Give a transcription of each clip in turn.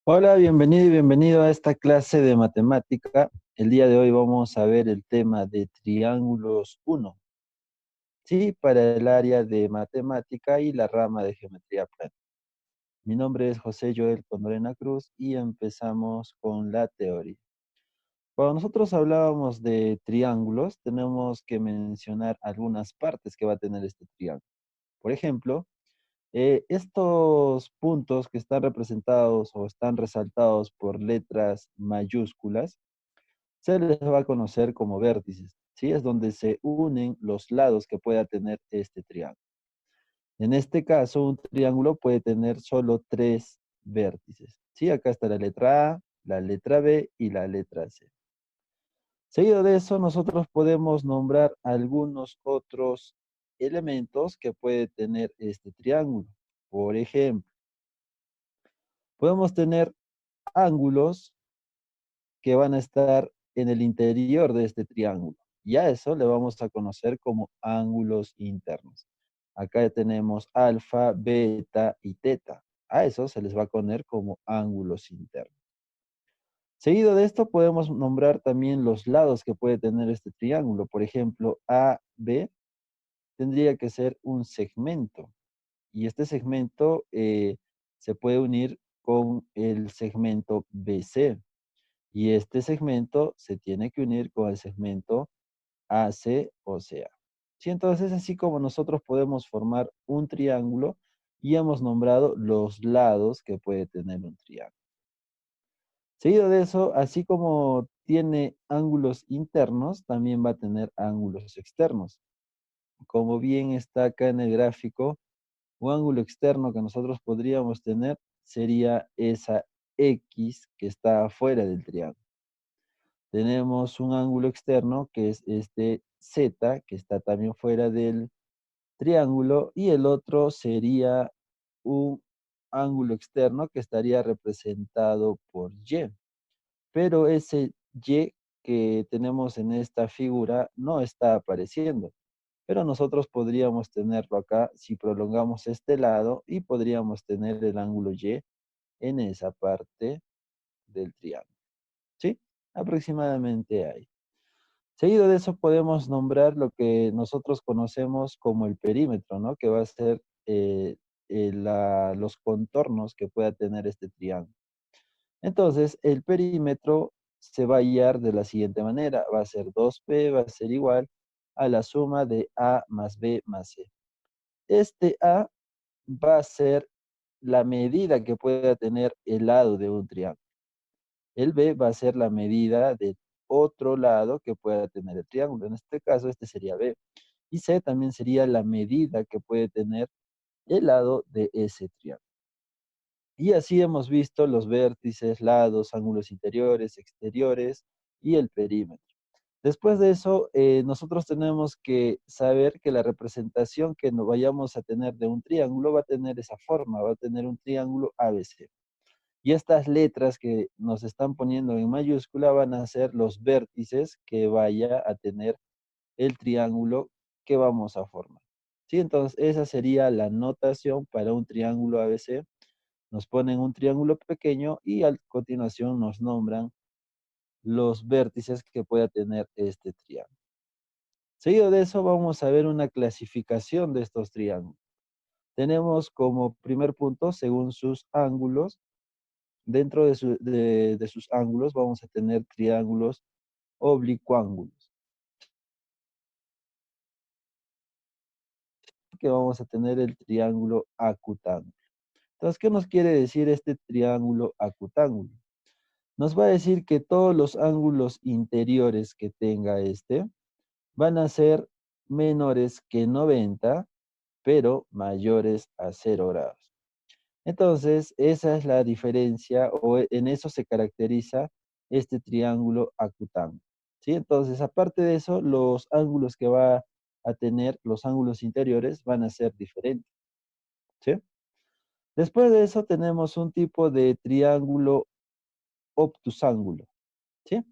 Hola, bienvenido y bienvenido a esta clase de matemática. El día de hoy vamos a ver el tema de triángulos 1, ¿sí? Para el área de matemática y la rama de geometría plana. Mi nombre es José Joel Condorena Cruz y empezamos con la teoría. Cuando nosotros hablábamos de triángulos, tenemos que mencionar algunas partes que va a tener este triángulo. Por ejemplo, estos puntos que están representados o están resaltados por letras mayúsculas, se les va a conocer como vértices, ¿sí? Es donde se unen los lados que pueda tener este triángulo. En este caso, un triángulo puede tener solo tres vértices, ¿sí? Acá está la letra A, la letra B y la letra C. Seguido de eso, nosotros podemos nombrar algunos otros elementos que puede tener este triángulo. Por ejemplo, podemos tener ángulos que van a estar en el interior de este triángulo. Y a eso le vamos a conocer como ángulos internos. Acá tenemos alfa, beta y teta. A eso se les va a poner como ángulos internos. Seguido de esto podemos nombrar también los lados que puede tener este triángulo. Por ejemplo, AB tendría que ser un segmento. Y este segmento se puede unir con el segmento BC. Y este segmento se tiene que unir con el segmento AC o sea. Sí, entonces así como nosotros podemos formar un triángulo y hemos nombrado los lados que puede tener un triángulo. Seguido de eso, así como tiene ángulos internos, también va a tener ángulos externos. Como bien está acá en el gráfico, un ángulo externo que nosotros podríamos tener sería esa X que está afuera del triángulo. Tenemos un ángulo externo que es este Z, que está también fuera del triángulo, y el otro sería un ángulo externo que estaría representado por Y. Pero ese Y que tenemos en esta figura no está apareciendo. Pero nosotros podríamos tenerlo acá si prolongamos este lado y podríamos tener el ángulo Y en esa parte del triángulo. ¿Sí? Aproximadamente ahí. Seguido de eso podemos nombrar lo que nosotros conocemos como el perímetro, ¿no? Que va a ser los contornos que pueda tener este triángulo. Entonces, el perímetro se va a hallar de la siguiente manera. Va a ser 2P, va a ser igual a la suma de A más B más C. Este A va a ser la medida que pueda tener el lado de un triángulo. El B va a ser la medida del otro lado que pueda tener el triángulo. En este caso, este sería B. Y C también sería la medida que puede tener el lado de ese triángulo. Y así hemos visto los vértices, lados, ángulos interiores, exteriores y el perímetro. Después de eso, nosotros tenemos que saber que la representación que nos vayamos a tener de un triángulo va a tener esa forma, va a tener un triángulo ABC. Y estas letras que nos están poniendo en mayúscula van a ser los vértices que vaya a tener el triángulo que vamos a formar. ¿Sí? Entonces, esa sería la notación para un triángulo ABC. Nos ponen un triángulo pequeño y a continuación nos nombran los vértices que pueda tener este triángulo. Seguido de eso, vamos a ver una clasificación de estos triángulos. Tenemos como primer punto, según sus ángulos. Dentro de sus ángulos vamos a tener triángulos oblicuángulos. Que vamos a tener el triángulo acutángulo. Entonces, ¿qué nos quiere decir este triángulo acutángulo? Nos va a decir que todos los ángulos interiores que tenga este van a ser menores que 90, pero mayores a 0 grados. Entonces, esa es la diferencia, o en eso se caracteriza este triángulo acutángulo. ¿Sí? Entonces, aparte de eso, los ángulos que va a tener, los ángulos interiores, van a ser diferentes. ¿Sí? Después de eso, tenemos un tipo de triángulo obtusángulo. ¿Sí?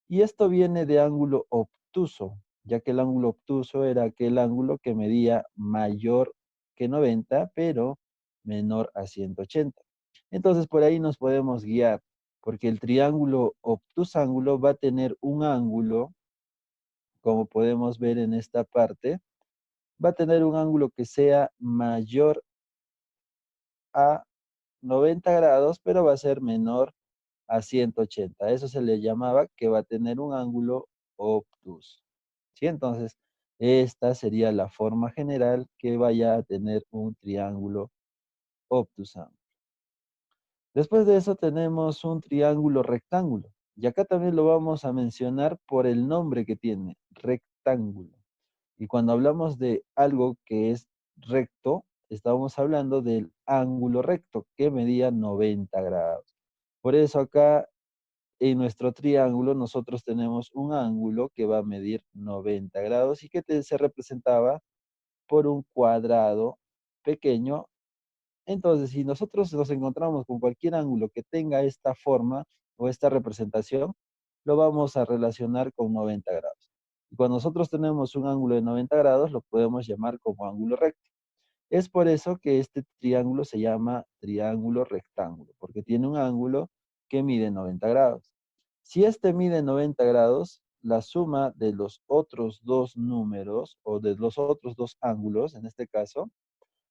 Y esto viene de ángulo obtuso. ya que el ángulo obtuso era aquel ángulo que medía mayor que 90, pero menor a 180. Entonces, por ahí nos podemos guiar, porque el triángulo obtusángulo va a tener un ángulo, como podemos ver en esta parte, va a tener un ángulo que sea mayor a 90 grados, pero va a ser menor a 180. Eso se le llamaba que va a tener un ángulo obtuso. ¿Sí? Entonces, esta sería la forma general que vaya a tener un triángulo obtusángulo. Después de eso tenemos un triángulo rectángulo. Y acá también lo vamos a mencionar por el nombre que tiene, rectángulo. Y cuando hablamos de algo que es recto, estamos hablando del ángulo recto que medía 90 grados. Por eso acá en nuestro triángulo nosotros tenemos un ángulo que va a medir 90 grados y que se representaba por un cuadrado pequeño. Entonces, si nosotros nos encontramos con cualquier ángulo que tenga esta forma o esta representación, lo vamos a relacionar con 90 grados. Y cuando nosotros tenemos un ángulo de 90 grados, lo podemos llamar como ángulo recto. Es por eso que este triángulo se llama triángulo rectángulo, porque tiene un ángulo que mide 90 grados. Si este mide 90 grados, la suma de los otros dos números o de los otros dos ángulos, en este caso,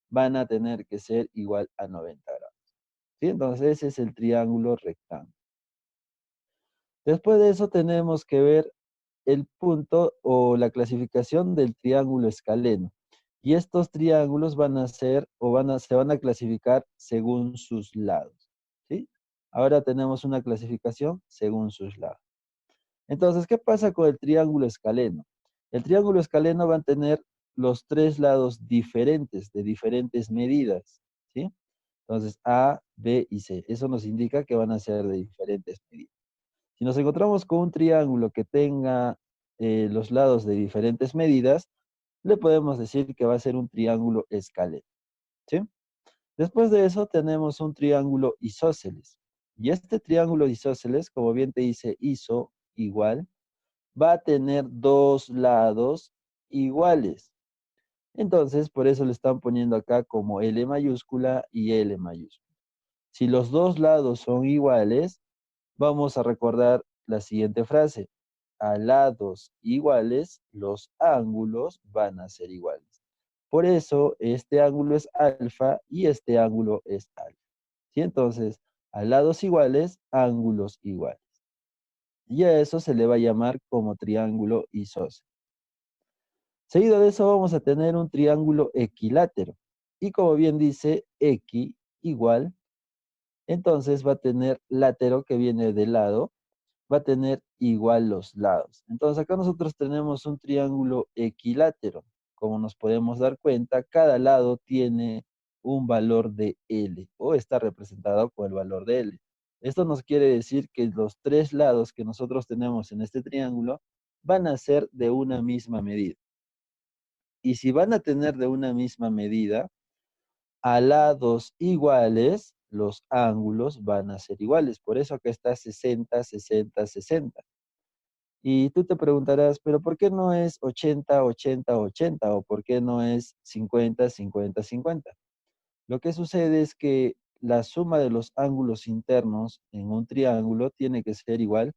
van a tener que ser igual a 90 grados. ¿Sí? Entonces ese es el triángulo rectángulo. Después de eso tenemos que ver el punto o la clasificación del triángulo escaleno. Y estos triángulos van a ser se van a clasificar según sus lados. ¿Sí? Ahora tenemos una clasificación según sus lados. Entonces, ¿qué pasa con el triángulo escaleno? El triángulo escaleno va a tener los tres lados diferentes, de diferentes medidas. ¿Sí? Entonces, A, B y C. Eso nos indica que van a ser de diferentes medidas. Si nos encontramos con un triángulo que tenga los lados de diferentes medidas, le podemos decir que va a ser un triángulo escaleno. ¿Sí? Después de eso tenemos un triángulo isósceles. Y este triángulo isósceles, como bien te dice iso, igual, va a tener dos lados iguales. Entonces, por eso le están poniendo acá como L mayúscula y L mayúscula. Si los dos lados son iguales, vamos a recordar la siguiente frase. A lados iguales, los ángulos van a ser iguales. Por eso, este ángulo es alfa y este ángulo es alfa. ¿Sí? Entonces, a lados iguales, ángulos iguales. Y a eso se le va a llamar como triángulo isósceles. Seguido de eso vamos a tener un triángulo equilátero. Y como bien dice, equi igual, entonces va a tener látero que viene de lado, va a tener igual los lados. Entonces acá nosotros tenemos un triángulo equilátero. Como nos podemos dar cuenta, cada lado tiene un valor de L o está representado con el valor de L. Esto nos quiere decir que los tres lados que nosotros tenemos en este triángulo van a ser de una misma medida. Y si van a tener de una misma medida, a lados iguales, los ángulos van a ser iguales. Por eso acá está 60, 60, 60. Y tú te preguntarás, pero ¿por qué no es 80, 80, 80? ¿O por qué no es 50, 50, 50? Lo que sucede es que la suma de los ángulos internos en un triángulo tiene que ser igual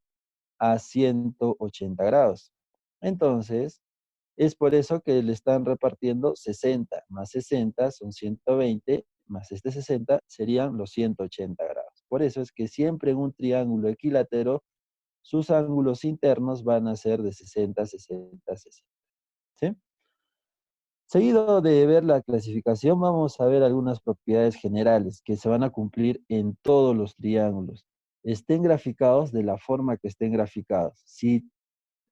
a 180 grados. Entonces, es por eso que le están repartiendo 60 más 60 son 120, más este 60 serían los 180 grados. Por eso es que siempre en un triángulo equilátero sus ángulos internos van a ser de 60, 60, 60. ¿Sí? Seguido de ver la clasificación, vamos a ver algunas propiedades generales que se van a cumplir en todos los triángulos. Estén graficados de la forma que estén graficados. Si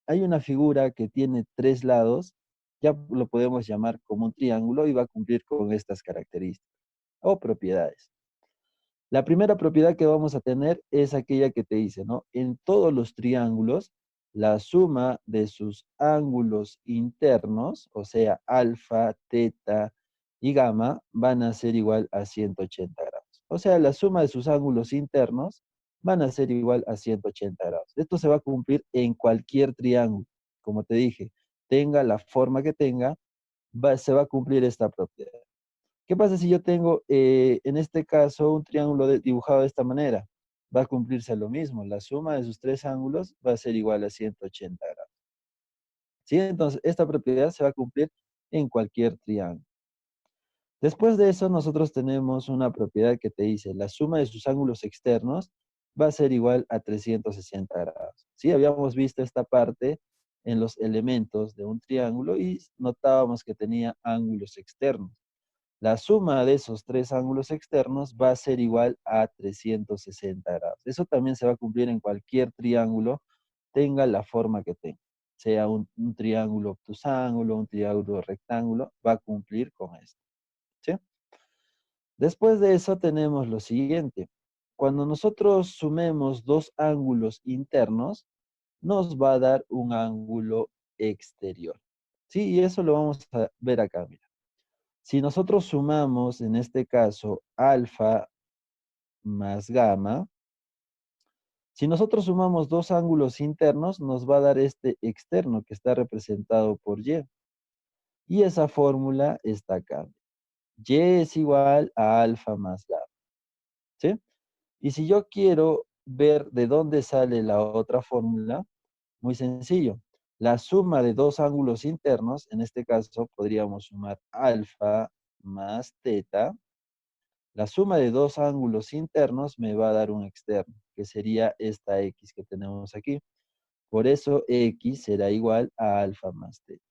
hay una figura que tiene tres lados, ya lo podemos llamar como un triángulo y va a cumplir con estas características o propiedades. La primera propiedad que vamos a tener es aquella que te dice, ¿no? En todos los triángulos, la suma de sus ángulos internos, o sea, alfa, teta y gamma, van a ser igual a 180 grados. O sea, la suma de sus ángulos internos van a ser igual a 180 grados. Esto se va a cumplir en cualquier triángulo, como te dije. tenga la forma que tenga, se va a cumplir esta propiedad. ¿Qué pasa si yo tengo, en este caso, un triángulo dibujado de esta manera? Va a cumplirse lo mismo. La suma de sus tres ángulos va a ser igual a 180 grados. ¿Sí? Entonces, esta propiedad se va a cumplir en cualquier triángulo. Después de eso, nosotros tenemos una propiedad que te dice, la suma de sus ángulos externos va a ser igual a 360 grados. ¿Sí? Habíamos visto esta parte en los elementos de un triángulo y notábamos que tenía ángulos externos. La suma de esos tres ángulos externos va a ser igual a 360 grados. Eso también se va a cumplir en cualquier triángulo, tenga la forma que tenga. Sea un triángulo obtusángulo, un triángulo rectángulo, va a cumplir con esto. ¿Sí? Después de eso tenemos lo siguiente. Cuando nosotros sumemos dos ángulos internos, nos va a dar un ángulo exterior. ¿Sí? Y eso lo vamos a ver acá, mira. Si nosotros sumamos, en este caso, alfa más gamma, si nosotros sumamos dos ángulos internos, nos va a dar este externo que está representado por y. Y esa fórmula está acá. Y es igual a alfa más gamma. ¿Sí? Y si yo quiero ver de dónde sale la otra fórmula, muy sencillo. La suma de dos ángulos internos, en este caso podríamos sumar alfa más teta. La suma de dos ángulos internos me va a dar un externo, que sería esta x que tenemos aquí. Por eso x será igual a alfa más teta.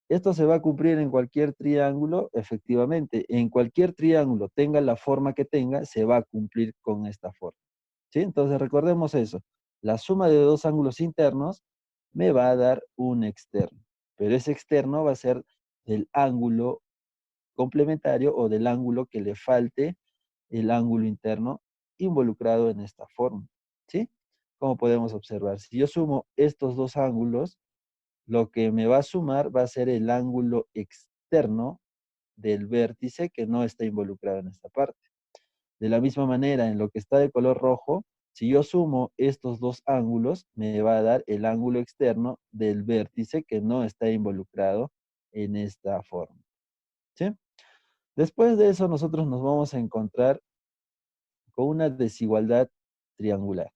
Esto se va a cumplir en cualquier triángulo, efectivamente. En cualquier triángulo, tenga la forma que tenga, se va a cumplir con esta forma. ¿Sí? Entonces recordemos eso. La suma de dos ángulos internos me va a dar un externo. Pero ese externo va a ser del ángulo complementario o del ángulo que le falte el ángulo interno involucrado en esta forma. ¿Sí? Como podemos observar, si yo sumo estos dos ángulos, lo que me va a sumar va a ser el ángulo externo del vértice que no está involucrado en esta parte. De la misma manera, en lo que está de color rojo, si yo sumo estos dos ángulos, me va a dar el ángulo externo del vértice que no está involucrado en esta forma. ¿Sí? Después de eso, nosotros nos vamos a encontrar con una desigualdad triangular.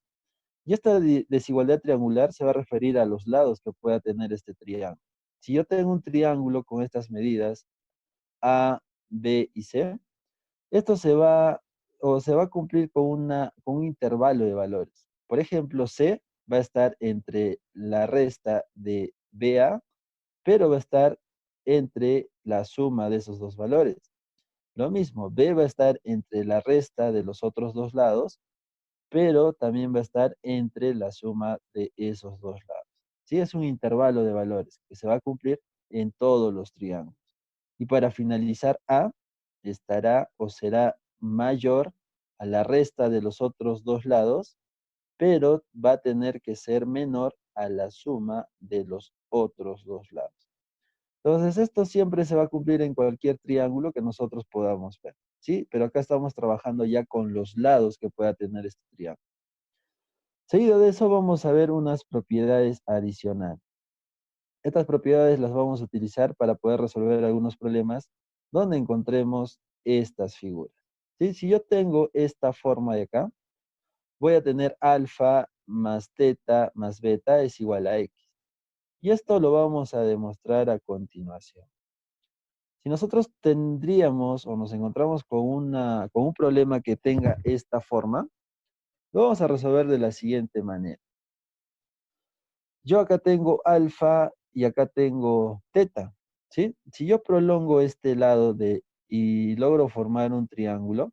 Y esta desigualdad triangular se va a referir a los lados que pueda tener este triángulo. Si yo tengo un triángulo con estas medidas A, B y C, esto se va a cumplir con un intervalo de valores. Por ejemplo, C va a estar entre la resta de BA, pero va a estar entre la suma de esos dos valores. Lo mismo, B va a estar entre la resta de los otros dos lados, pero también va a estar entre la suma de esos dos lados. ¿Sí? Es un intervalo de valores que se va a cumplir en todos los triángulos. Y para finalizar, A estará o será mayor a la resta de los otros dos lados, pero va a tener que ser menor a la suma de los otros dos lados. Entonces, esto siempre se va a cumplir en cualquier triángulo que nosotros podamos ver, ¿sí? Pero acá estamos trabajando ya con los lados que pueda tener este triángulo. Seguido de eso, vamos a ver unas propiedades adicionales. Estas propiedades las vamos a utilizar para poder resolver algunos problemas donde encontremos estas figuras. ¿Sí? Si yo tengo esta forma de acá, voy a tener alfa más teta más beta es igual a x. Y esto lo vamos a demostrar a continuación. Si nosotros tendríamos o nos encontramos con un problema que tenga esta forma, lo vamos a resolver de la siguiente manera. Yo acá tengo alfa y acá tengo teta, ¿sí? Si yo prolongo este lado y logro formar un triángulo,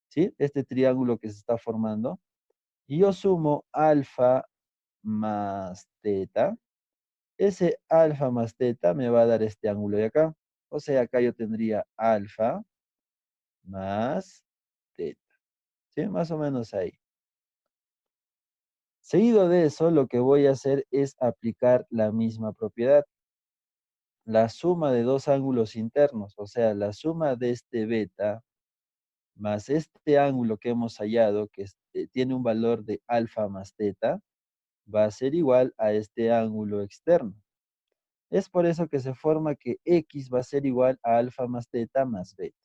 ¿sí? Este triángulo que se está formando, y yo sumo alfa más teta, ese alfa más teta me va a dar este ángulo de acá. O sea, acá yo tendría alfa más teta, ¿sí? Más o menos ahí. Seguido de eso, lo que voy a hacer es aplicar la misma propiedad. La suma de dos ángulos internos, o sea, la suma de este beta más este ángulo que hemos hallado, que tiene un valor de alfa más teta, va a ser igual a este ángulo externo. Es por eso que se forma que X va a ser igual a alfa más teta más beta.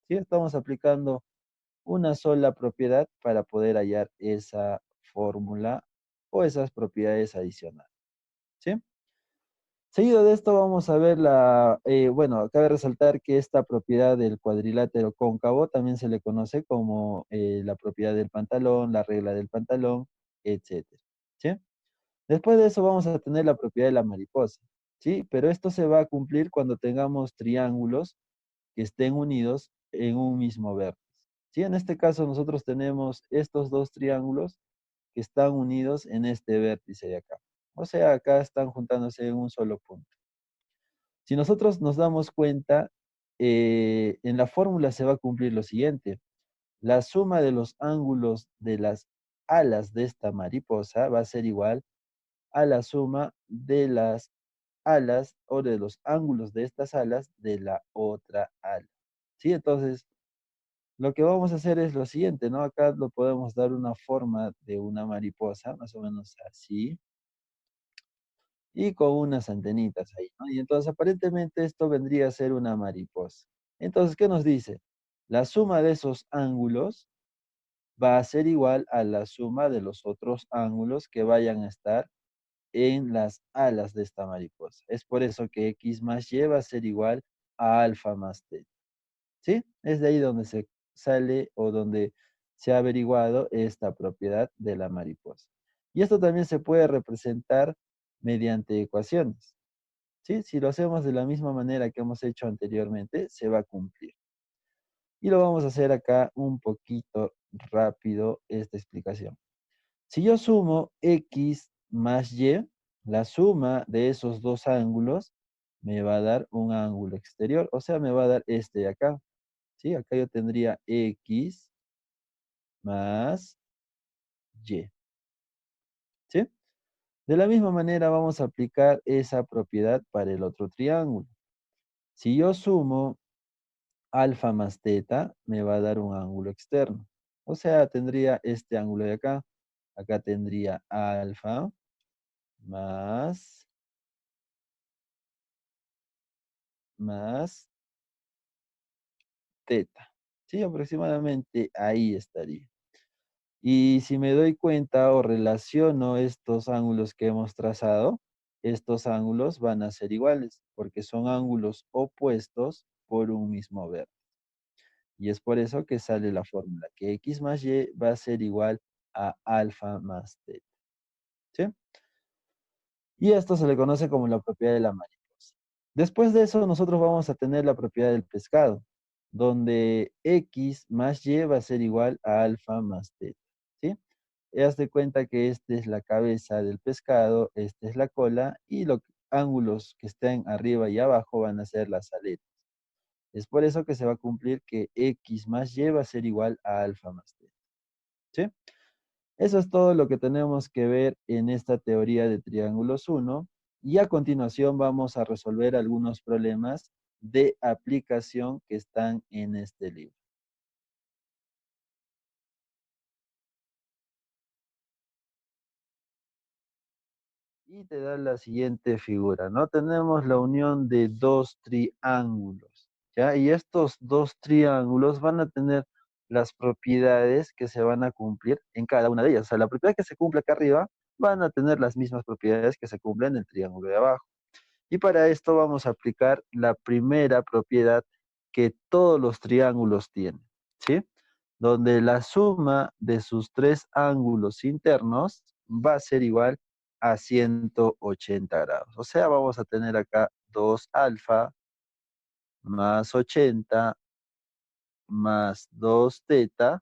¿Sí? Estamos aplicando una sola propiedad para poder hallar esa fórmula o esas propiedades adicionales. ¿Sí? Seguido de esto vamos a ver bueno, cabe resaltar que esta propiedad del cuadrilátero cóncavo también se le conoce como la propiedad del pantalón, la regla del pantalón, etcétera. ¿Sí? Después de eso vamos a tener la propiedad de la mariposa. ¿Sí? Pero esto se va a cumplir cuando tengamos triángulos que estén unidos en un mismo vértice. ¿Sí? En este caso nosotros tenemos estos dos triángulos que están unidos en este vértice de acá. O sea, acá están juntándose en un solo punto. Si nosotros nos damos cuenta, en la fórmula se va a cumplir lo siguiente. La suma de los ángulos de las alas de esta mariposa va a ser igual a la suma de las alas o de los ángulos de estas alas de la otra ala. ¿Sí? Entonces, lo que vamos a hacer es lo siguiente, ¿no? Acá lo podemos dar una forma de una mariposa, más o menos así, y con unas antenitas ahí, ¿no? Y entonces aparentemente esto vendría a ser una mariposa. Entonces, ¿qué nos dice? La suma de esos ángulos va a ser igual a la suma de los otros ángulos que vayan a estar en las alas de esta mariposa. Es por eso que X más Y va a ser igual a alfa más teta. ¿Sí? Es de ahí donde se sale o donde se ha averiguado esta propiedad de la mariposa. Y esto también se puede representar mediante ecuaciones. ¿Sí? Si lo hacemos de la misma manera que hemos hecho anteriormente, se va a cumplir. Y lo vamos a hacer acá un poquito rápido esta explicación. Si yo sumo X más Y, la suma de esos dos ángulos me va a dar un ángulo exterior, o sea, me va a dar este de acá. ¿Sí? Acá yo tendría X más Y. ¿Sí? De la misma manera vamos a aplicar esa propiedad para el otro triángulo. Si yo sumo alfa más teta, me va a dar un ángulo externo. O sea, tendría este ángulo de acá. Acá tendría alfa más, más teta. Sí, aproximadamente ahí estaría. Y si me doy cuenta o relaciono estos ángulos que hemos trazado, estos ángulos van a ser iguales, porque son ángulos opuestos por un mismo vértice. Y es por eso que sale la fórmula, que X más Y va a ser igual a alfa más teta. ¿Sí? Y esto se le conoce como la propiedad de la mariposa. Después de eso, nosotros vamos a tener la propiedad del pescado, donde X más Y va a ser igual a alfa más teta. ¿Sí? Y haz de cuenta que esta es la cabeza del pescado, esta es la cola, y los ángulos que estén arriba y abajo van a ser las aletas. Es por eso que se va a cumplir que X más Y va a ser igual a alfa más teta. ¿Sí? Eso es todo lo que tenemos que ver en esta teoría de triángulos 1 y a continuación vamos a resolver algunos problemas de aplicación que están en este libro. Y te da la siguiente figura, ¿no? Tenemos la unión de dos triángulos, ¿ya? Y estos dos triángulos van a tener las propiedades que se van a cumplir en cada una de ellas. O sea, la propiedad que se cumple acá arriba van a tener las mismas propiedades que se cumplen en el triángulo de abajo. Y para esto vamos a aplicar la primera propiedad que todos los triángulos tienen, ¿sí? Donde la suma de sus tres ángulos internos va a ser igual a 180 grados. O sea, vamos a tener acá 2 alfa más 80 más 2 teta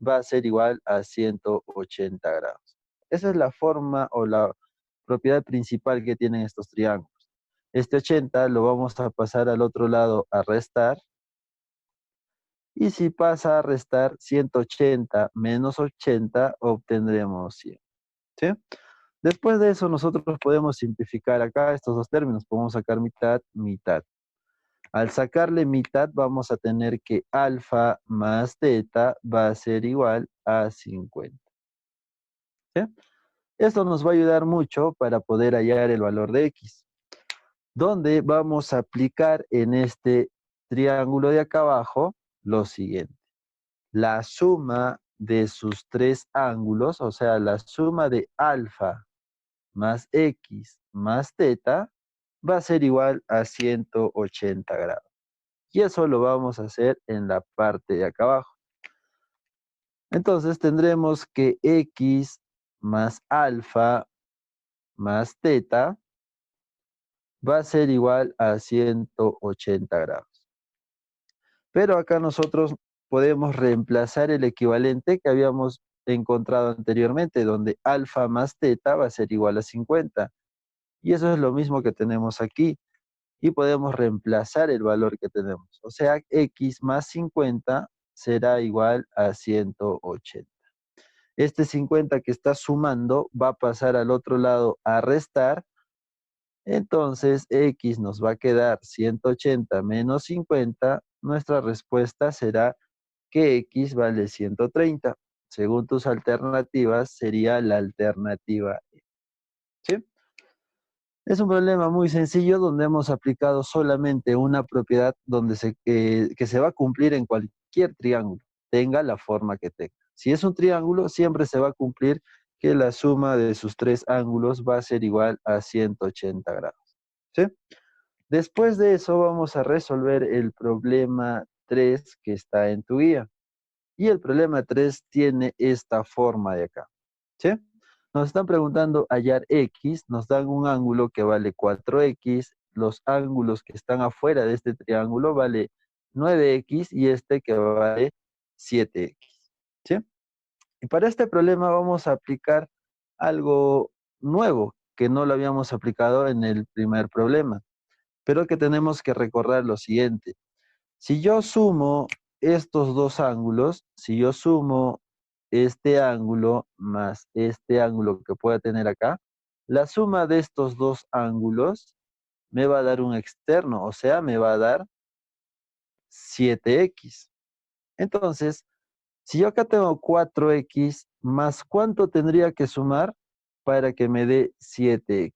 va a ser igual a 180 grados. Esa es la forma o la propiedad principal que tienen estos triángulos. Este 80 lo vamos a pasar al otro lado a restar. Y si pasa a restar 180 menos 80, obtendremos 100. ¿Sí? Después de eso, nosotros podemos simplificar acá estos dos términos. Podemos sacar mitad, mitad. Al sacarle mitad, vamos a tener que alfa más teta va a ser igual a 50. ¿Sí? Esto nos va a ayudar mucho para poder hallar el valor de X. donde vamos a aplicar en este triángulo de acá abajo lo siguiente. La suma de sus tres ángulos, o sea, la suma de alfa más x más teta, va a ser igual a 180 grados. Y eso lo vamos a hacer en la parte de acá abajo. Entonces tendremos que x más alfa más teta va a ser igual a 180 grados. Pero acá nosotros podemos reemplazar el equivalente que habíamos encontrado anteriormente, donde alfa más teta va a ser igual a 50. Y eso es lo mismo que tenemos aquí. Y podemos reemplazar el valor que tenemos. O sea, x más 50 será igual a 180. Este 50 que está sumando va a pasar al otro lado a restar. Entonces, x nos va a quedar 180 menos 50. Nuestra respuesta será que x vale 130. Según tus alternativas, sería la alternativa E. ¿Sí? Es un problema muy sencillo donde hemos aplicado solamente una propiedad que se va a cumplir en cualquier triángulo, tenga la forma que tenga. Si es un triángulo, siempre se va a cumplir que la suma de sus tres ángulos va a ser igual a 180 grados. ¿Sí? Después de eso vamos a resolver el problema 3 que está en tu guía. Y el problema 3 tiene esta forma de acá. ¿Sí? Nos están preguntando hallar x, nos dan un ángulo que vale 4x, los ángulos que están afuera de este triángulo vale 9x y este que vale 7x. ¿Sí? Y para este problema vamos a aplicar algo nuevo que no lo habíamos aplicado en el primer problema, pero que tenemos que recordar lo siguiente. Si yo sumo estos dos ángulos, si yo sumo este ángulo más este ángulo que pueda tener acá, la suma de estos dos ángulos me va a dar un externo, o sea, me va a dar 7x. Entonces, si yo acá tengo 4x, ¿más cuánto tendría que sumar para que me dé 7x?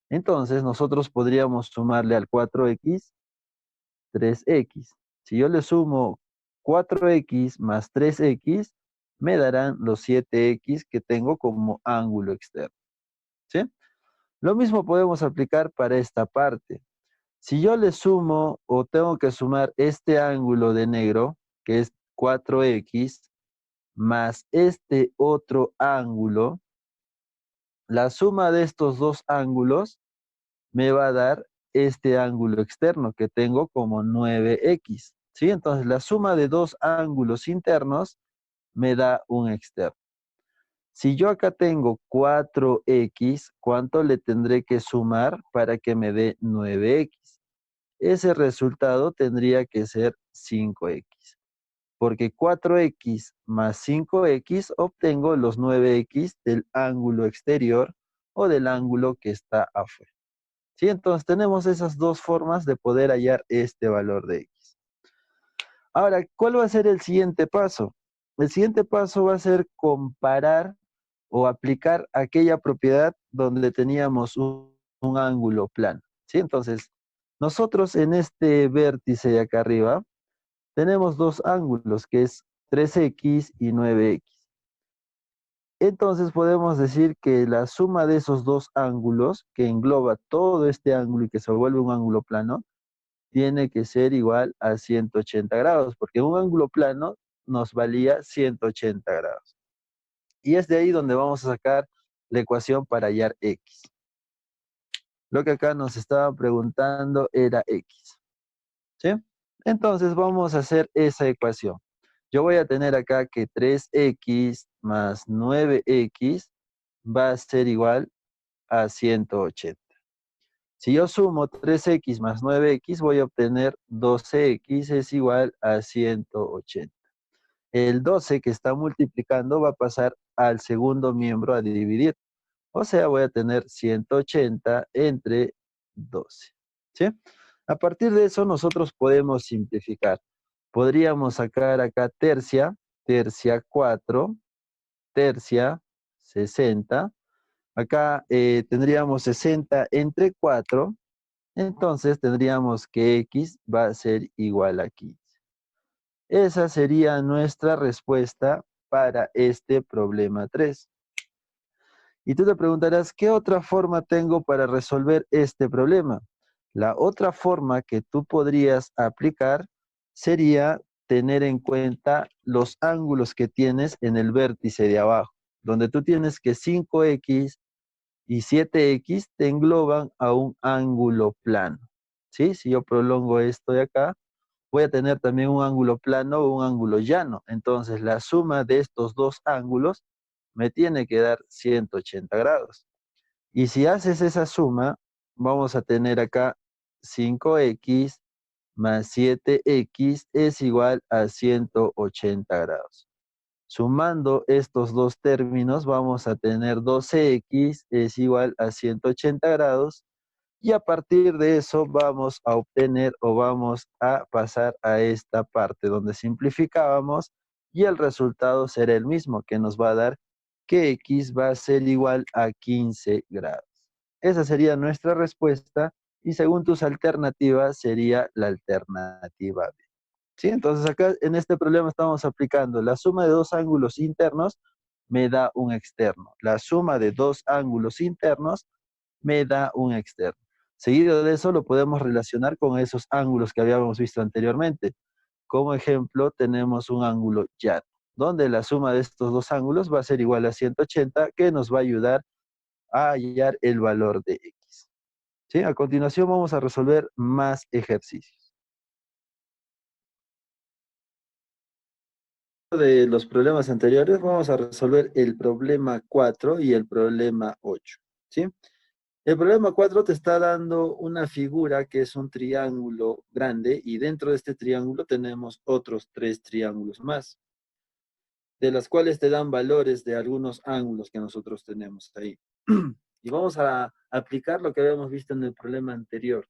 Entonces, nosotros podríamos sumarle al 4x 3x. Si yo le sumo 4x más 3x, me darán los 7x que tengo como ángulo externo. ¿Sí? Lo mismo podemos aplicar para esta parte. Si yo le sumo o tengo que sumar este ángulo de negro, que es 4x, más este otro ángulo, la suma de estos dos ángulos me va a dar este ángulo externo que tengo como 9x. ¿Sí? Entonces la suma de dos ángulos internos me da un externo. Si yo acá tengo 4x, ¿cuánto le tendré que sumar para que me dé 9x? Ese resultado tendría que ser 5x. Porque 4x más 5x obtengo los 9x del ángulo exterior o del ángulo que está afuera. ¿Sí? Entonces tenemos esas dos formas de poder hallar este valor de x. Ahora, ¿cuál va a ser el siguiente paso? El siguiente paso va a ser comparar o aplicar aquella propiedad donde teníamos un ángulo plano. ¿Sí? Entonces, nosotros en este vértice de acá arriba tenemos dos ángulos que es 3x y 9x. Entonces podemos decir que la suma de esos dos ángulos, que engloba todo este ángulo y que se vuelve un ángulo plano, tiene que ser igual a 180 grados, porque un ángulo plano nos valía 180 grados. Y es de ahí donde vamos a sacar la ecuación para hallar x. Lo que acá nos estaba preguntando era x. ¿Sí? Entonces vamos a hacer esa ecuación. Yo voy a tener acá que 3x más 9x va a ser igual a 180. Si yo sumo 3x más 9x, voy a obtener 12x es igual a 180. El 12 que está multiplicando va a pasar al segundo miembro a dividir. O sea, voy a tener 180 entre 12. ¿Sí? A partir de eso, nosotros podemos simplificar. Podríamos sacar acá tercia, tercia 4, tercia 60. Acá tendríamos 60 entre 4 Entonces tendríamos que x va a ser igual a 15. Esa sería nuestra respuesta para este problema 3. Y tú te preguntarás, ¿qué otra forma tengo para resolver este problema? La otra forma que tú podrías aplicar sería tener en cuenta los ángulos que tienes en el vértice de abajo, donde tú tienes que 5x y 7x te engloban a un ángulo plano. ¿Sí? Si yo prolongo esto de acá, voy a tener también un ángulo plano o un ángulo llano. Entonces, la suma de estos dos ángulos me tiene que dar 180 grados. Y si haces esa suma, vamos a tener acá 5x más 7x es igual a 180 grados. Sumando estos dos términos, vamos a tener 12x es igual a 180 grados. Y a partir de eso vamos a obtener o vamos a pasar a esta parte donde simplificábamos y el resultado será el mismo, que nos va a dar que x va a ser igual a 15 grados. Esa sería nuestra respuesta y según tus alternativas sería la alternativa B. ¿Sí? Entonces acá en este problema estamos aplicando la suma de dos ángulos internos me da un externo. La suma de dos ángulos internos me da un externo. Seguido de eso lo podemos relacionar con esos ángulos que habíamos visto anteriormente. Como ejemplo tenemos un ángulo llano, donde la suma de estos dos ángulos va a ser igual a 180, que nos va a ayudar a hallar el valor de x. ¿Sí? A continuación vamos a resolver más ejercicios. De los problemas anteriores vamos a resolver el problema 4 y el problema 8. ¿Sí? El problema 4 te está dando una figura que es un triángulo grande y dentro de este triángulo tenemos otros tres triángulos más, de las cuales te dan valores de algunos ángulos que nosotros tenemos ahí. Y vamos a aplicar lo que habíamos visto en el problema anterior.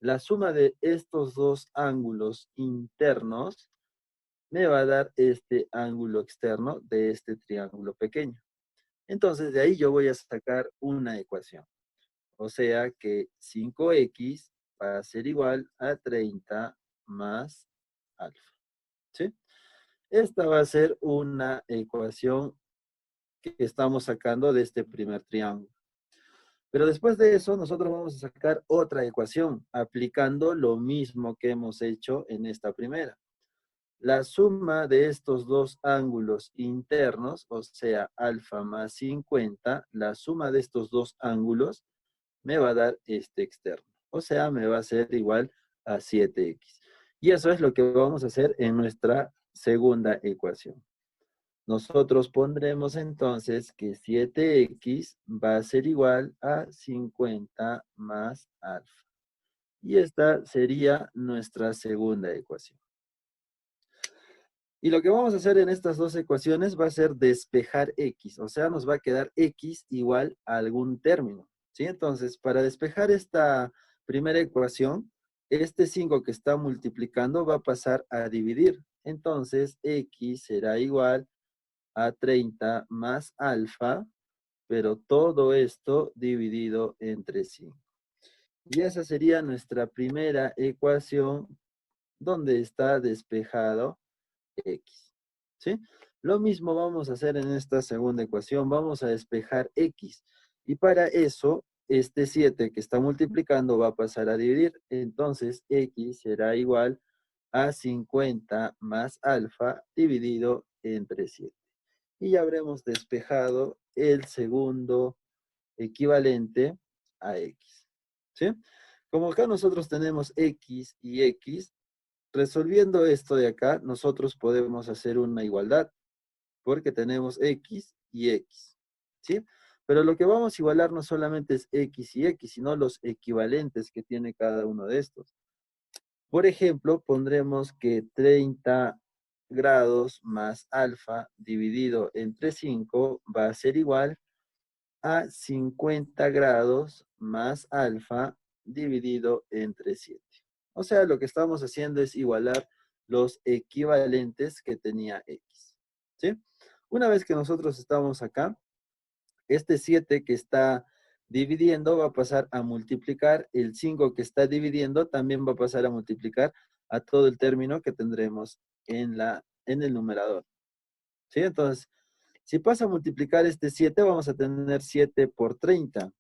La suma de estos dos ángulos internos me va a dar este ángulo externo de este triángulo pequeño. Entonces de ahí yo voy a sacar una ecuación. O sea que 5x va a ser igual a 30 más alfa. ¿Sí? Esta va a ser una ecuación que estamos sacando de este primer triángulo. Pero después de eso, nosotros vamos a sacar otra ecuación, aplicando lo mismo que hemos hecho en esta primera. La suma de estos dos ángulos internos, o sea, alfa más 50, la suma de estos dos ángulos me va a dar este externo. O sea, me va a ser igual a 7x. Y eso es lo que vamos a hacer en nuestra segunda ecuación. Nosotros pondremos entonces que 7x va a ser igual a 50 más alfa. Y esta sería nuestra segunda ecuación. Y lo que vamos a hacer en estas dos ecuaciones va a ser despejar x, o sea, nos va a quedar x igual a algún término, ¿sí? Entonces, para despejar esta primera ecuación, este 5 que está multiplicando va a pasar a dividir. Entonces, x será igual a 30 más alfa, pero todo esto dividido entre 5. Y esa sería nuestra primera ecuación donde está despejado x. ¿Sí? Lo mismo vamos a hacer en esta segunda ecuación. Vamos a despejar x. Y para eso, este 7 que está multiplicando va a pasar a dividir. Entonces, x será igual a 50 más alfa dividido entre 7. Y ya habremos despejado el segundo equivalente a x. ¿Sí? Como acá nosotros tenemos x y x, resolviendo esto de acá, nosotros podemos hacer una igualdad, porque tenemos x y x, ¿sí? Pero lo que vamos a igualar no solamente es x y x, sino los equivalentes que tiene cada uno de estos. Por ejemplo, pondremos que 30 grados más alfa dividido entre 5 va a ser igual a 50 grados más alfa dividido entre 7. O sea, lo que estamos haciendo es igualar los equivalentes que tenía x. ¿Sí? Una vez que nosotros estamos acá, este 7 que está dividiendo va a pasar a multiplicar, el 5 que está dividiendo también va a pasar a multiplicar a todo el término que tendremos en el numerador. ¿Sí? Entonces, si pasa a multiplicar este 7, vamos a tener 7 por 30.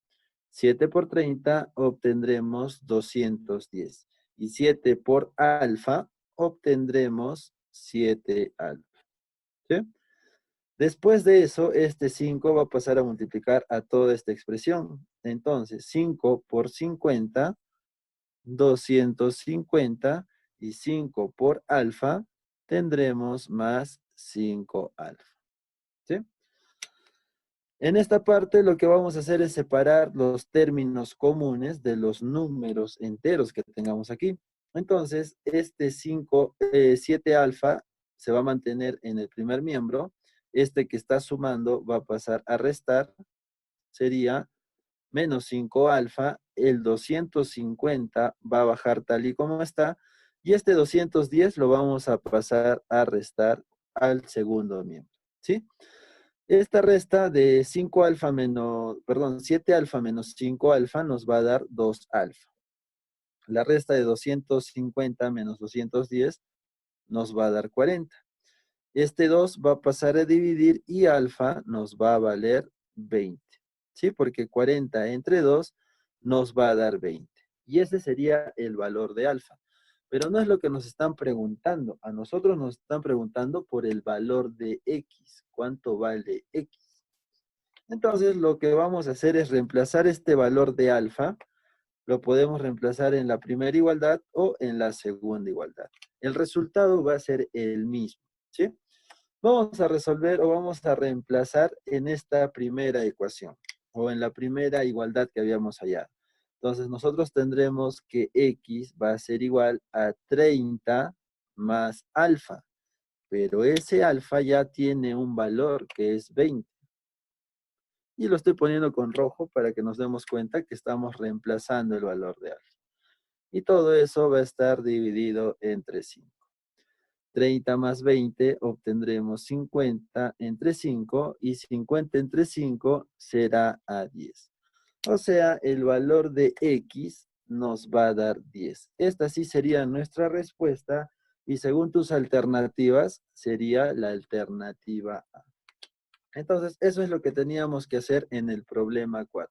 7 por 30 obtendremos 210. Y 7 por alfa obtendremos 7 alfa. ¿Sí? Después de eso, este 5 va a pasar a multiplicar a toda esta expresión. Entonces, 5 por 50, 250, y 5 por alfa, tendremos más 5 alfa. ¿Sí? En esta parte lo que vamos a hacer es separar los términos comunes de los números enteros que tengamos aquí. Entonces, este 7 alfa se va a mantener en el primer miembro. Este que está sumando va a pasar a restar. Sería menos 5 alfa. El 250 va a bajar tal y como está. Y este 210 lo vamos a pasar a restar al segundo miembro. ¿Sí? Esta resta de 5 alfa menos, perdón, 7 alfa menos 5 alfa nos va a dar 2 alfa. La resta de 250 menos 210 nos va a dar 40. Este 2 va a pasar a dividir y alfa nos va a valer 20. ¿Sí? Porque 40 entre 2 nos va a dar 20. Y ese sería el valor de alfa. Pero no es lo que nos están preguntando. A nosotros nos están preguntando por el valor de x. ¿Cuánto vale x? Entonces, lo que vamos a hacer es reemplazar este valor de alfa. Lo podemos reemplazar en la primera igualdad o en la segunda igualdad. El resultado va a ser el mismo, ¿sí? Vamos a resolver o vamos a reemplazar en esta primera ecuación o en la primera igualdad que habíamos hallado. Entonces, nosotros tendremos que x va a ser igual a 30 más alfa. Pero ese alfa ya tiene un valor que es 20. Y lo estoy poniendo con rojo para que nos demos cuenta que estamos reemplazando el valor de alfa. Y todo eso va a estar dividido entre 5. 30 más 20 obtendremos 50 entre 5 y 50 entre 5 será a 10. O sea, el valor de x nos va a dar 10. Esta sí sería nuestra respuesta y según tus alternativas sería la alternativa A. Entonces, eso es lo que teníamos que hacer en el problema 4.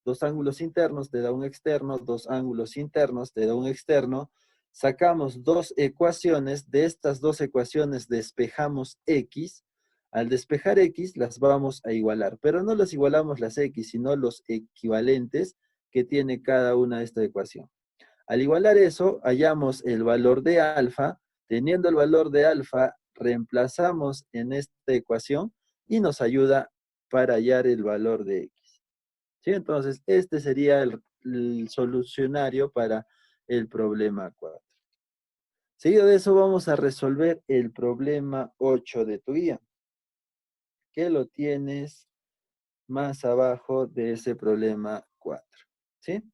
Dos ángulos internos te da un externo, dos ángulos internos te da un externo. Sacamos dos ecuaciones, de estas dos ecuaciones despejamos x. Al despejar x las vamos a igualar, pero no las igualamos las x, sino los equivalentes que tiene cada una de esta ecuación. Al igualar eso, hallamos el valor de alfa. Teniendo el valor de alfa, reemplazamos en esta ecuación y nos ayuda para hallar el valor de x. ¿Sí? Entonces, este sería el solucionario para el problema 4. Seguido de eso, vamos a resolver el problema 8 de tu guía, que lo tienes más abajo de ese problema 4. ¿Sí?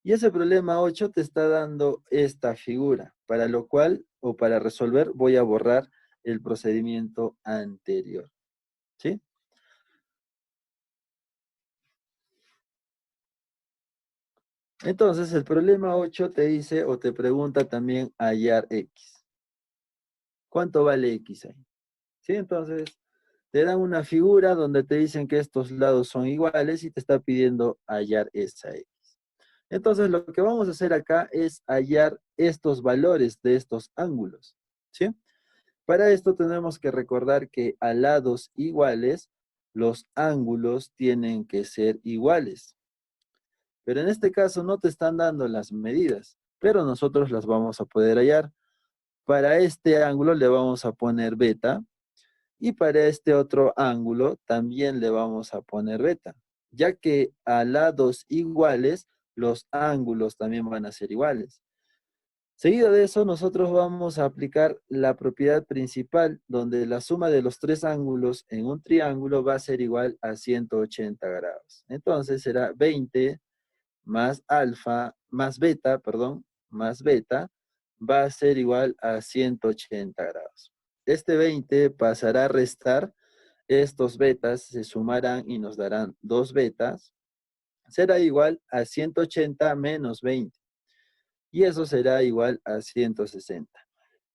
Y ese problema 8 te está dando esta figura, para lo cual, o para resolver, voy a borrar el procedimiento anterior. ¿Sí? Entonces, el problema 8 te dice o te pregunta también hallar x. ¿Cuánto vale x ahí? ¿Sí? Entonces, te dan una figura donde te dicen que estos lados son iguales y te está pidiendo hallar esa x. Entonces, lo que vamos a hacer acá es hallar estos valores de estos ángulos. ¿Sí? Para esto tenemos que recordar que a lados iguales, los ángulos tienen que ser iguales. Pero en este caso no te están dando las medidas, pero nosotros las vamos a poder hallar. Para este ángulo le vamos a poner beta y para este otro ángulo también le vamos a poner beta, ya que a lados iguales los ángulos también van a ser iguales. Seguido de eso, nosotros vamos a aplicar la propiedad principal, donde la suma de los tres ángulos en un triángulo va a ser igual a 180 grados. Entonces será 20 más alfa, más beta, perdón, más beta, va a ser igual a 180 grados. Este 20 pasará a restar, estos betas se sumarán y nos darán dos betas, será igual a 180 menos 20. Y eso será igual a 160.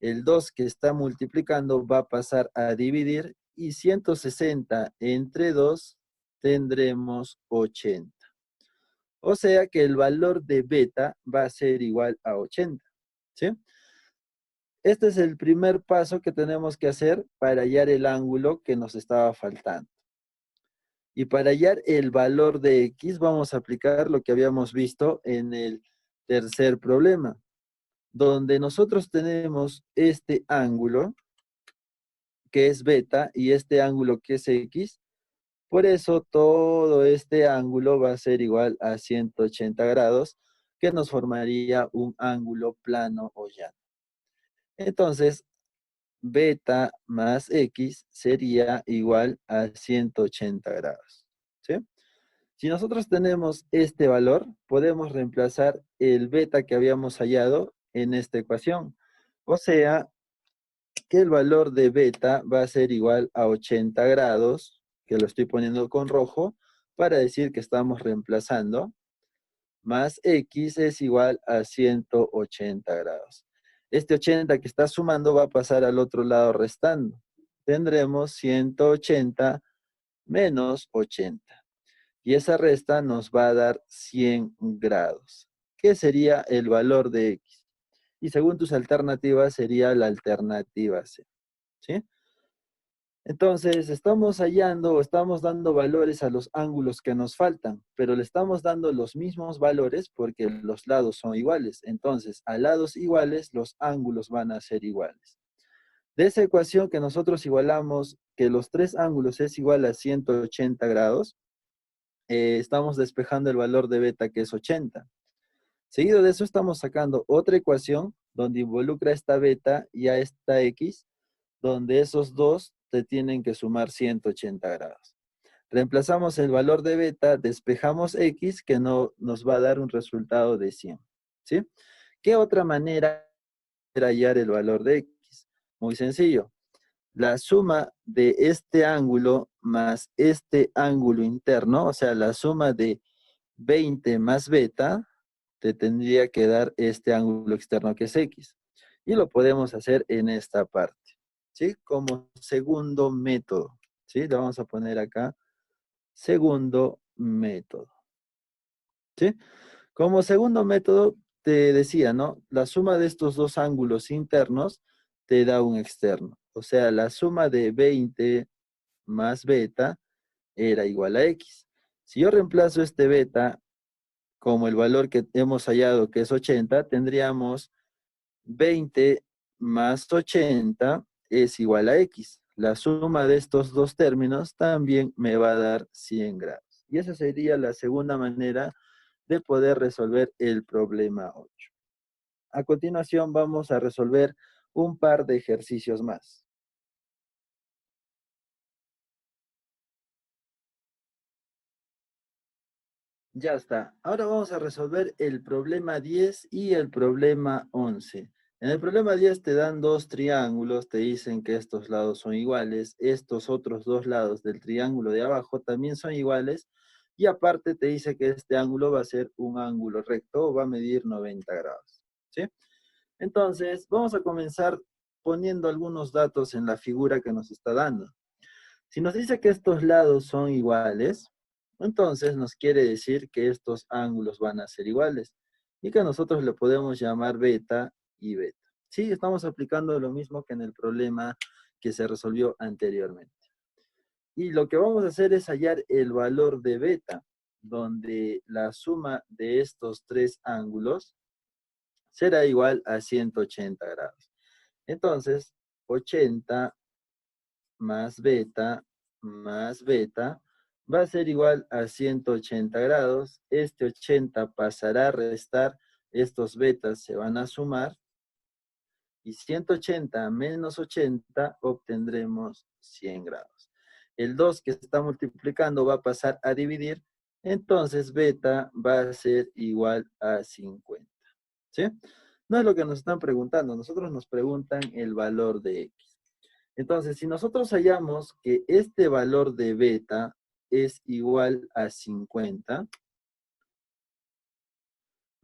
El 2 que está multiplicando va a pasar a dividir y 160 entre 2 tendremos 80. O sea que el valor de beta va a ser igual a 80. ¿Sí? Este es el primer paso que tenemos que hacer para hallar el ángulo que nos estaba faltando. Y para hallar el valor de X vamos a aplicar lo que habíamos visto en el tercer problema, donde nosotros tenemos este ángulo que es beta y este ángulo que es X. Por eso todo este ángulo va a ser igual a 180 grados, que nos formaría un ángulo plano o llano. Entonces, beta más X sería igual a 180 grados. ¿Sí? Si nosotros tenemos este valor, podemos reemplazar el beta que habíamos hallado en esta ecuación. O sea, que el valor de beta va a ser igual a 80 grados, que lo estoy poniendo con rojo, para decir que estamos reemplazando, más X es igual a 180 grados. Este 80 que está sumando va a pasar al otro lado restando. Tendremos 180 menos 80. Y esa resta nos va a dar 100 grados. ¿Qué sería el valor de X? Y según tus alternativas sería la alternativa C. ¿Sí? Entonces, estamos hallando o estamos dando valores a los ángulos que nos faltan, pero le estamos dando los mismos valores porque los lados son iguales. Entonces, a lados iguales, los ángulos van a ser iguales. De esa ecuación que nosotros igualamos, que los tres ángulos es igual a 180 grados, estamos despejando el valor de beta que es 80. Seguido de eso estamos sacando otra ecuación donde involucra esta beta y a esta X, donde esos dos te tienen que sumar 180 grados. Reemplazamos el valor de beta, despejamos X, que no nos va a dar un resultado de 100. ¿Sí? ¿Qué otra manera de hallar el valor de X? Muy sencillo. La suma de este ángulo más este ángulo interno, o sea, la suma de 20 más beta, te tendría que dar este ángulo externo que es X. Y lo podemos hacer en esta parte, ¿sí? Como segundo método, ¿sí? Le vamos a poner acá, segundo método, ¿sí? Como segundo método, te decía, ¿no? La suma de estos dos ángulos internos te da un externo. O sea, la suma de 20 más beta era igual a X. Si yo reemplazo este beta como el valor que hemos hallado, que es 80, tendríamos 20 más 80 es igual a X. La suma de estos dos términos también me va a dar 100 grados. Y esa sería la segunda manera de poder resolver el problema 8. A continuación vamos a resolver un par de ejercicios más. Ya está. Ahora vamos a resolver el problema 10 y el problema 11. En el problema 10 te dan dos triángulos, te dicen que estos lados son iguales, estos otros dos lados del triángulo de abajo también son iguales, y aparte te dice que este ángulo va a ser un ángulo recto o va a medir 90 grados. ¿Sí? Entonces, vamos a comenzar poniendo algunos datos en la figura que nos está dando. Si nos dice que estos lados son iguales, entonces nos quiere decir que estos ángulos van a ser iguales y que nosotros le podemos llamar beta y beta. Sí, estamos aplicando lo mismo que en el problema que se resolvió anteriormente. Y lo que vamos a hacer es hallar el valor de beta, donde la suma de estos tres ángulos será igual a 180 grados. Entonces, 80 más beta va a ser igual a 180 grados. Este 80 pasará a restar, estos betas se van a sumar y 180 menos 80 obtendremos 100 grados. El 2 que está multiplicando va a pasar a dividir, entonces beta va a ser igual a 50. ¿Sí? No es lo que nos están preguntando, nosotros nos preguntan el valor de X. Entonces, si nosotros hallamos que este valor de beta es igual a 50,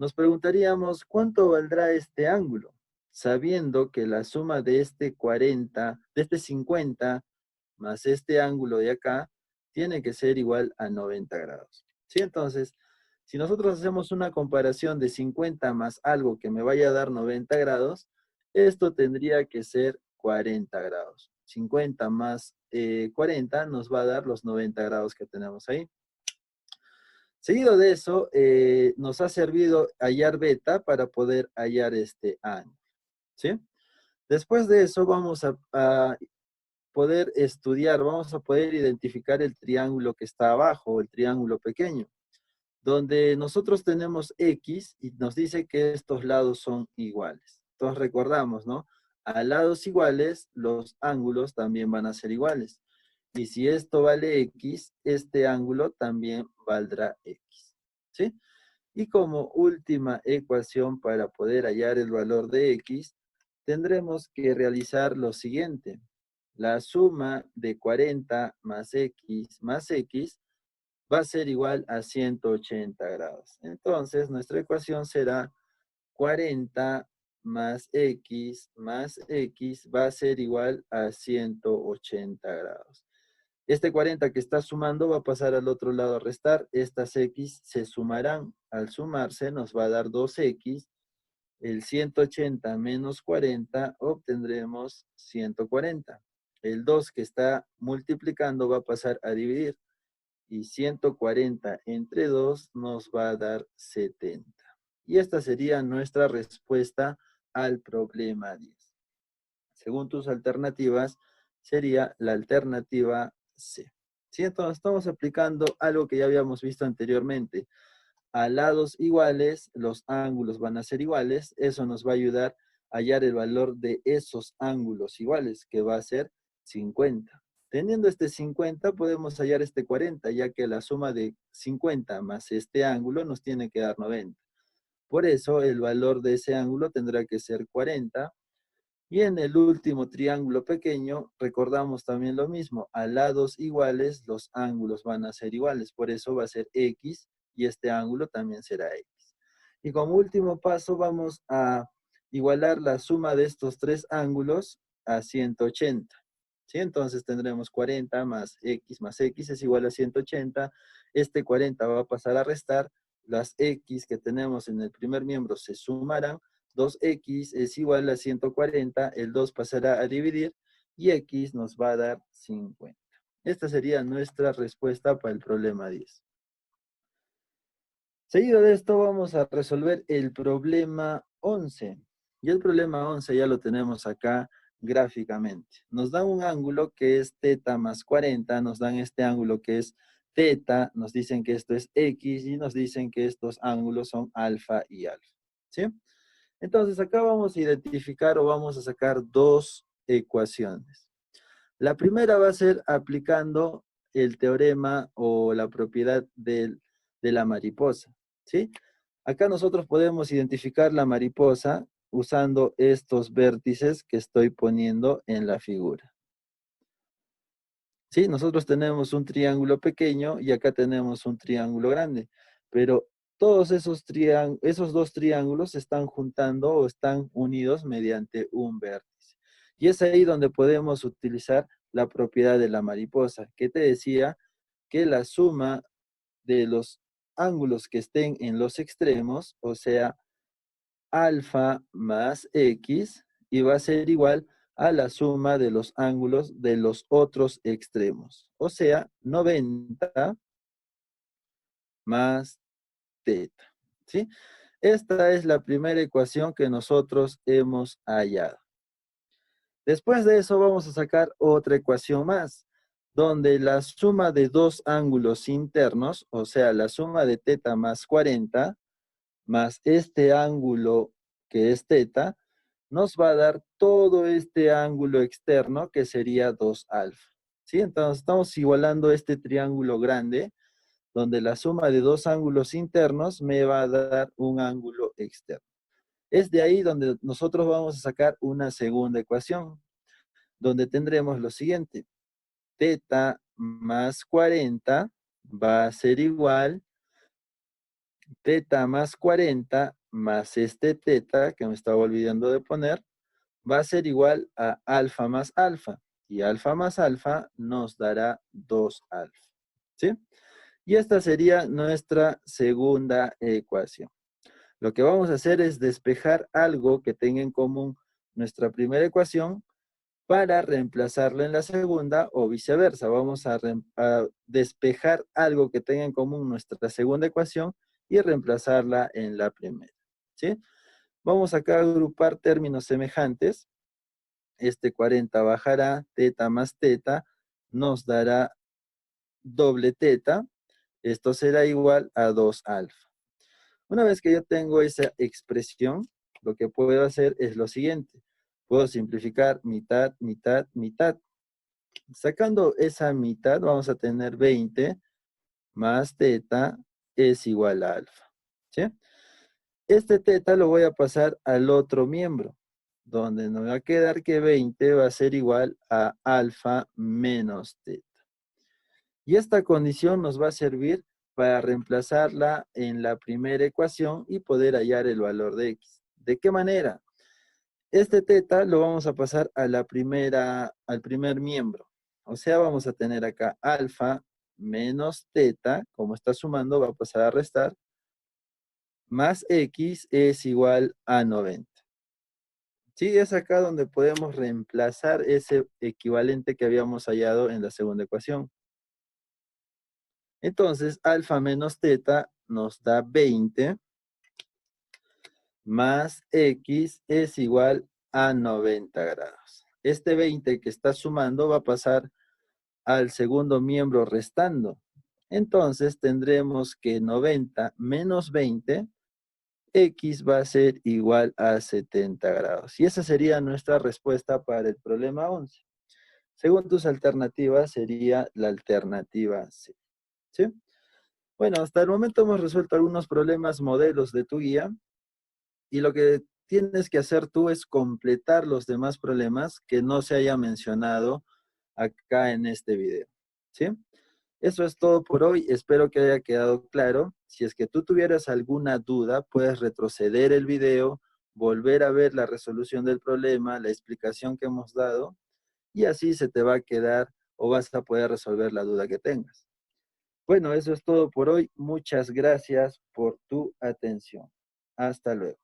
nos preguntaríamos, ¿cuánto valdrá este ángulo? Sabiendo que la suma de este 40, de este 50, más este ángulo de acá, tiene que ser igual a 90 grados. ¿Sí? Entonces, si nosotros hacemos una comparación de 50 más algo que me vaya a dar 90 grados, esto tendría que ser 40 grados. 50 más 40 nos va a dar los 90 grados que tenemos ahí. Seguido de eso, nos ha servido hallar beta para poder hallar este ángulo, ¿sí? Después de eso vamos a poder estudiar, vamos a poder identificar el triángulo que está abajo, el triángulo pequeño, donde nosotros tenemos X y nos dice que estos lados son iguales. Entonces recordamos, ¿no? A lados iguales, los ángulos también van a ser iguales. Y si esto vale X, este ángulo también valdrá X, ¿sí? Y como última ecuación para poder hallar el valor de X, tendremos que realizar lo siguiente. La suma de 40 más X va a ser igual a 180 grados. Entonces, nuestra ecuación será 40 más X va a ser igual a 180 grados. Este 40 que está sumando va a pasar al otro lado a restar. Estas X se sumarán. Al sumarse nos va a dar 2X. El 180 menos 40 obtendremos 140. El 2 que está multiplicando va a pasar a dividir. Y 140 entre 2 nos va a dar 70. Y esta sería nuestra respuesta al problema 10. Según tus alternativas, sería la alternativa C. ¿Sí? Entonces estamos aplicando algo que ya habíamos visto anteriormente. A lados iguales, los ángulos van a ser iguales. Eso nos va a ayudar a hallar el valor de esos ángulos iguales, que va a ser 50. Teniendo este 50, podemos hallar este 40, ya que la suma de 50 más este ángulo nos tiene que dar 90. Por eso, el valor de ese ángulo tendrá que ser 40. Y en el último triángulo pequeño, recordamos también lo mismo. A lados iguales, los ángulos van a ser iguales. Por eso va a ser X y este ángulo también será X. Y como último paso, vamos a igualar la suma de estos tres ángulos a 180. ¿Sí? Entonces tendremos 40 más X es igual a 180. Este 40 va a pasar a restar. Las X que tenemos en el primer miembro se sumarán. 2X es igual a 140, el 2 pasará a dividir y X nos va a dar 50. Esta sería nuestra respuesta para el problema 10. Seguido de esto vamos a resolver el problema 11. Y el problema 11 ya lo tenemos acá gráficamente. Nos dan un ángulo que es teta más 40, nos dan este ángulo que es teta, nos dicen que esto es X y nos dicen que estos ángulos son alfa y alfa. ¿Sí? Entonces acá vamos a identificar o vamos a sacar dos ecuaciones. La primera va a ser aplicando el teorema o la propiedad de la mariposa, ¿sí? Acá nosotros podemos identificar la mariposa usando estos vértices que estoy poniendo en la figura. ¿Sí? Nosotros tenemos un triángulo pequeño y acá tenemos un triángulo grande, pero todos esos dos triángulos se están juntando o están unidos mediante un vértice. Y es ahí donde podemos utilizar la propiedad de la mariposa, que te decía que la suma de los ángulos que estén en los extremos, o sea, alfa más X, y va a ser igual a la suma de los ángulos de los otros extremos. O sea, 90 más teta. ¿Sí? Esta es la primera ecuación que nosotros hemos hallado. Después de eso vamos a sacar otra ecuación más, donde la suma de dos ángulos internos, o sea, la suma de teta más 40, más este ángulo que es teta, nos va a dar todo este ángulo externo que sería 2 alfa. ¿Sí? Entonces estamos igualando este triángulo grande, donde la suma de dos ángulos internos me va a dar un ángulo externo. Es de ahí donde nosotros vamos a sacar una segunda ecuación, donde tendremos lo siguiente. Teta más 40 va a ser igual teta más 40 más este teta, que me estaba olvidando de poner, va a ser igual a alfa más alfa. Y alfa más alfa nos dará 2 alfa. ¿Sí? Y esta sería nuestra segunda ecuación. Lo que vamos a hacer es despejar algo que tenga en común nuestra primera ecuación para reemplazarlo en la segunda o viceversa. Vamos a despejar algo que tenga en común nuestra segunda ecuación y reemplazarla en la primera. ¿Sí? Vamos acá a agrupar términos semejantes. Este 40 bajará, teta más teta, nos dará doble teta. Esto será igual a 2 alfa. Una vez que yo tengo esa expresión, lo que puedo hacer es lo siguiente. Puedo simplificar mitad, mitad, mitad. Sacando esa mitad, vamos a tener 20 más teta es igual a alfa. ¿Sí? Este teta lo voy a pasar al otro miembro, donde nos va a quedar que 20 va a ser igual a alfa menos teta. Y esta condición nos va a servir para reemplazarla en la primera ecuación y poder hallar el valor de x. ¿De qué manera? Este teta lo vamos a pasar a al primer miembro. O sea, vamos a tener acá alfa menos teta, como está sumando, va a pasar a restar, más x es igual a 90. Sí, es acá donde podemos reemplazar ese equivalente que habíamos hallado en la segunda ecuación. Entonces, alfa menos teta nos da 20 más x es igual a 90 grados. Este 20 que está sumando va a pasar al segundo miembro restando. Entonces tendremos que 90 menos 20, x va a ser igual a 70 grados. Y esa sería nuestra respuesta para el problema 11. Según tus alternativas, sería la alternativa C. ¿Sí? Bueno, hasta el momento hemos resuelto algunos problemas modelos de tu guía. Y lo que tienes que hacer tú es completar los demás problemas que no se haya mencionado acá en este video. ¿Sí? Eso es todo por hoy. Espero que haya quedado claro. Si es que tú tuvieras alguna duda, puedes retroceder el video, volver a ver la resolución del problema, la explicación que hemos dado, y así se te va a quedar o vas a poder resolver la duda que tengas. Bueno, eso es todo por hoy. Muchas gracias por tu atención. Hasta luego.